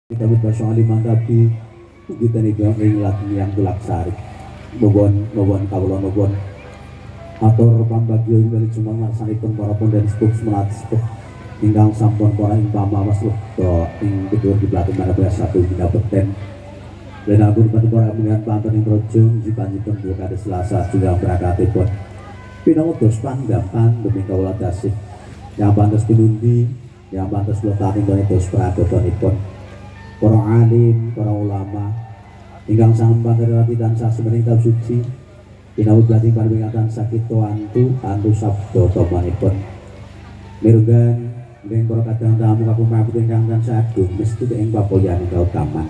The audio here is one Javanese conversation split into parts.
Kita berbahasa aliman tapi kita ring latin yang tulak sari bobon kawula nobon atur pambagyo dari cuma marsanipun para pun dan sepuh semelat sepuh ingkang sampun para ing pamawas wekta ing kedua di belakang mana satu tidak beten dan ampun para pengiran pantun ing rojo jipanipun dua kali selasa juga berakatipun pinangutus panggapan demi kawula dasih yang pantas pinundi yang pantas letaning banitus pradotonipun para alim, para ulama ingkang sangat pangerti tansah semening taun suci pinawut bating paringatan sakito antu sabda tomanipun mirunggan ing para kadang tamu kapumaput ingkang tansah agung mesti ing papoyaning kautaman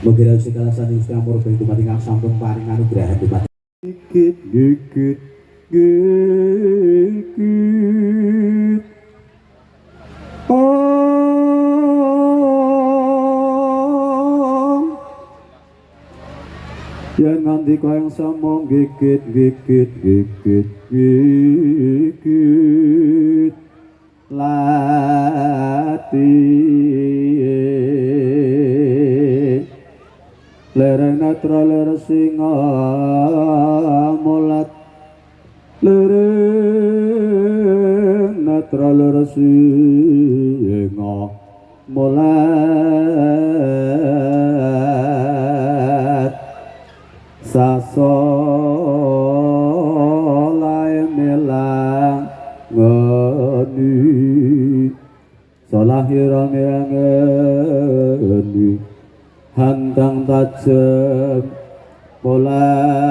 mugi rawuh segala sanes Gusti Amor ben dumateng ingkang sampun paring anugrahan dumateng gigit yang nganti kau yang sama gigit lati lereng netra ler singa mulat lereng netra ler singa mulat sasolai melang ngeni solahirang yang ngeni handang tajem polatane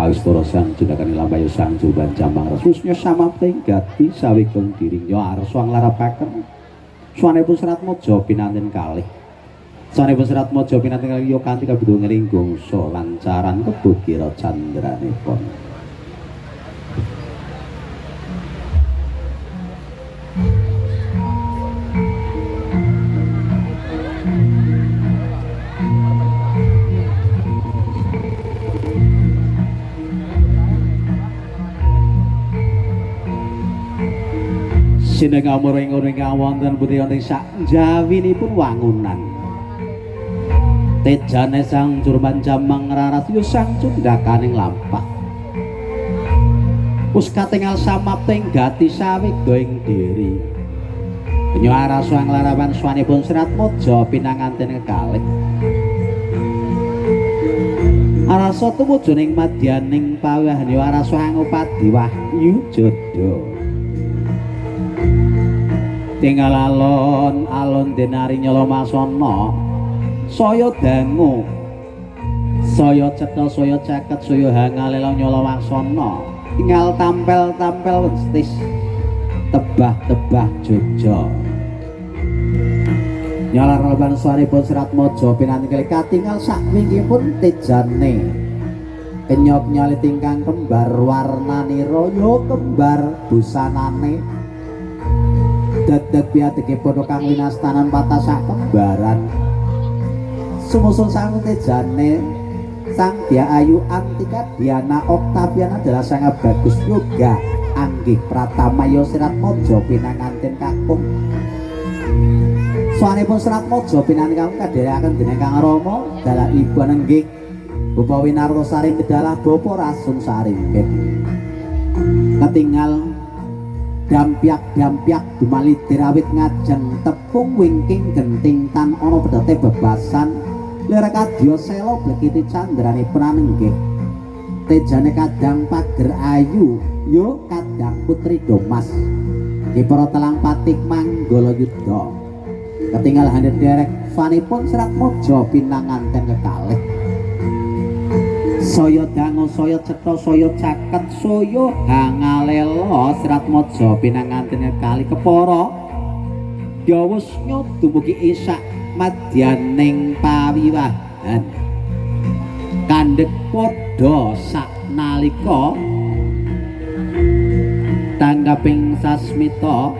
Kaustara sang judakan lampayu sang juban jamang resusnya sama tenggati sawikung diringnya arsa nglarapaken swanipun Serat Maja pinanten kalih swanipun Serat Maja pinanten kalih ya kanthi kabidho ngringgung so lancaran kebukira candranipun Sineng amur ing ingkang wonten putih wonten sak njawinipun wangunan. Tejane sang Jurman Jamang raras ya sang cundakaning lampah. Wis katingal samapting gati sawega ing dhiri. Penyo aras sang larawan swanipun Serat Maja pinanganten kekalih. Arasa tumuju ning madyaning pawihane aras sang upadi Wahyu Jodha. Tinggal alon denari nyolomasana saya dangu saya cetha saya caket saya hangalela nyolomasana tinggal tampel-tampel westis tebah-tebah Jogja nyalar leban swaripun Serat Maja pinanten kalih katingal sakwingipun tejane kenyop nyali tingkang kembar warnane raya kembar busanane dadak piatekipun kang winastanan patah sak kembaran sumusul sang tejane sang Dia Ayu Antika Diana Oktaviana adalah sangat bagus yoga Anggih Pratamayo Serat Maja pinanganten kakung swanipun Serat Maja pinanganten kakung kadherekaken dening Kang Rama dalah ibu nenggih Bapa Winartosari kedalah Bapa Rasun Sarimpit ketinggal dampyak dumali dirawit ngajeng tepung wingking genting tan ana pedhote bebasan lir kadya sela blekiti candrane pranenggih tejane kadang pager ayu yo kadang putri domas ki para telang patik manggala yudha ketinggal handhet derek swanipun Serat Maja pinanganten kekalih saya dangu saya cetha saya caket saya hangalela Serat Maja pinanganten kali kepara dawusnya dumugi isak madyaning pawiwahan kandhek padha saknalika tanggaping sasmita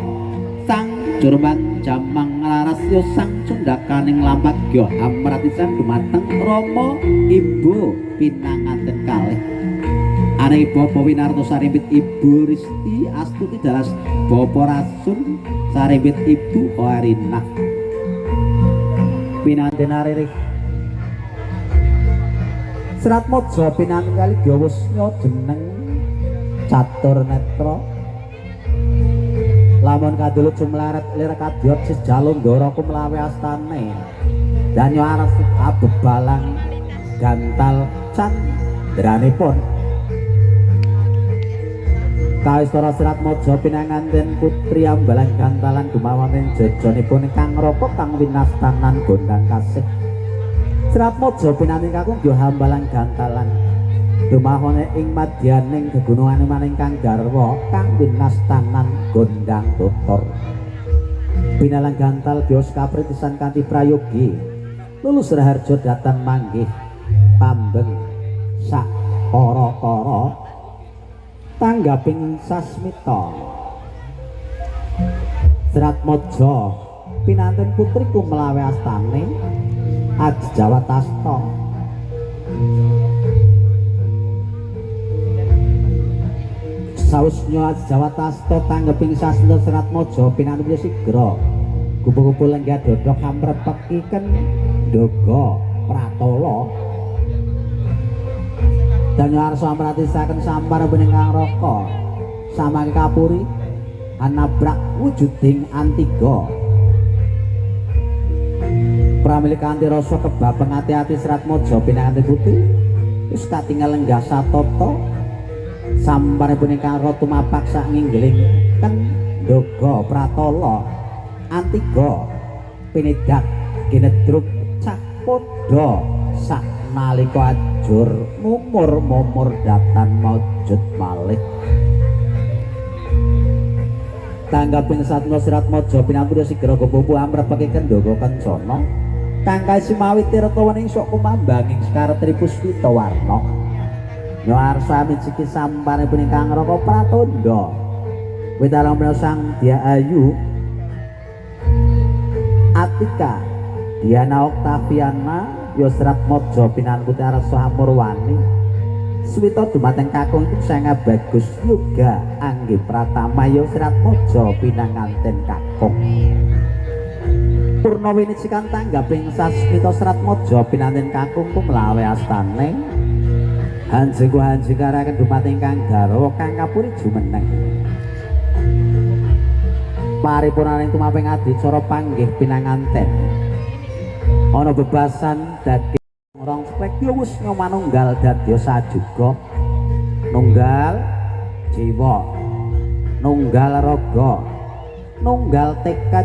sang Jurman Jamang laras Prasya sang cundakaning lamagya amratisan dumateng Rama Ibu pinanganten kalih aning Bapa Winarta sarimbit Ibu Risti Astuti dalas Bapa Rasul sarimbit Ibu Hoarinah pinanten aririh Serat Mojo pinanten kali Gyawusnya jeneng Catur Netra lamun kaduluk cumlaret lir kadyot sejalundara kumlawe astane danyo aras abebalang gantal candranipun kaistora Serat Mojo pinanganten putri ambalang gantalan dumawaning jajanipun kang raka kang winastanan gondang kasih Serat Mojo pinanten kakung yo hambalang gantalan dumahone ing madyaning gegunungan maning kang garwa kang winastanan gondang tutur binalang gantal bios kapritisan kanthi prayogi lulus raharja datan manggih pambeng sak para-para tanggaping sasmita Serat Mojo pinanten putriku melawe astane Adjawatasta sausnya Adjawatasta tanggeping sasmita Serat Mojo pinanten sigra kupu-kupu lenggah dodok kamrepekken Daga Pratala danyo arsa amratisaken sampar bening kang raka samangke kapuri anabrak wujuding antiga pramila kanthi rasa kebabeng ati-ati Serat Mojo pinanganten putri wis katingal lenggah satata samparipun ingkang raka tumapak sak nginggiling ken Daga Pratala antiga pinedak kinedrup cah padha sak nalika ajur mumur datan maujud malih tanggaping satya Serat Mojo pinanggura sigra gopopo amrepekken Daga Kencana kang kasimawi tirta wening sok kumambanging Sekar Tripuswita warna nyarsa miciki sampanipun ingkang raka Pratandha witalang sang Dia Ayu Atika Diana Oktaviana ya Serat Mojo pinanggute arsa amurwani swita dumateng kakung iku sanga bagus yoga anggih pratama ya Serat Mojo pinanganten kakung purna winicikan tanggaping sasmita Serat Mojo pinanten kakung kumlawe astane hanjing karaken dumateng kang garwa kang kapuri jumeneng paripurnaning tumaping adicara panggih pinanganten ana bebasan dadi rong spekya wis manunggal dadya sajuga nunggal jiwa nunggal raga nunggal tekad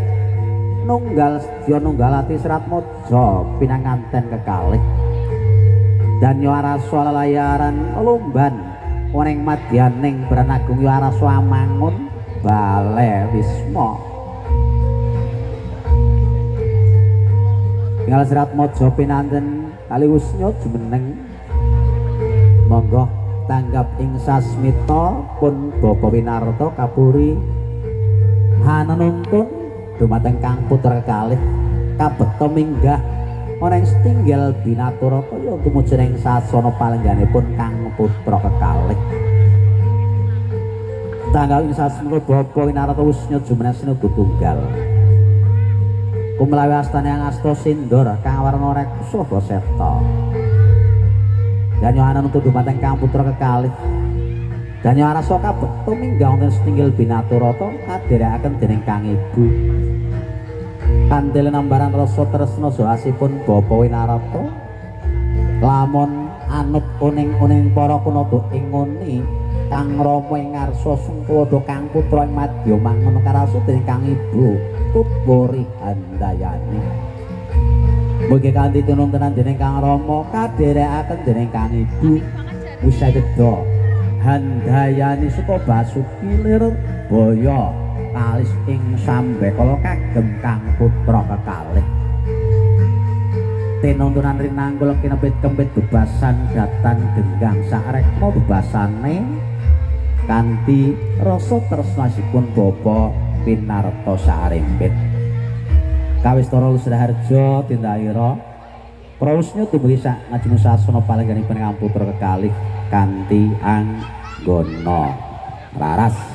nunggal sedya nunggal ati Serat Mojo pinanganten kekalih danyo arasa lelayaran lomban ning madyaning Branagung yo arasa amangun bale wisma tinggal Serat Mojo pinanten kali usnya jumeneng monggo tanggap ing sasmita pun Bapa Winarta kapuri hanuntun dumateng kang putra kalih kabeta minggah ana ing setinggal binatura kaya tumuju ing sasana palengganipun kang putra kekalih tanggal ing sasmita Bapa Winarta usnya jumeneng sinubu tunggal kumlawe astane angasta sindor kang warna rekusa seta danyo anuntun dumateng kang putra kekalih danyo arasa kabeta minggah wonten setinggal binaturata kadherekaken dening kang ibu kandel nambaran rasa tresna joasipun Bapa Winarta lamun anut uning-uning para kunada ing nguni kang rama ing ngarsa sengkala kang putra ing madya mangun karasu dening kang ibu Tutwori Handayani mugi kanthi tinuntenan dening kang rama kadherekaken dening kang ibu Wisayada Handayani suka Basuki lir boyo kalis ing Sambekala kagem kang putra kekalih tinuntunan rinanggul kinepit-kempit bebasan datan genggang sakrekma bebasane kanthi rasa tresnasipun Bapa Winarta sarimbit Kawistara Lusraharja tindakira prausnya tumugi sak ngajeng sasana palengganipun Kang Putra kekalih kanthi anggana raras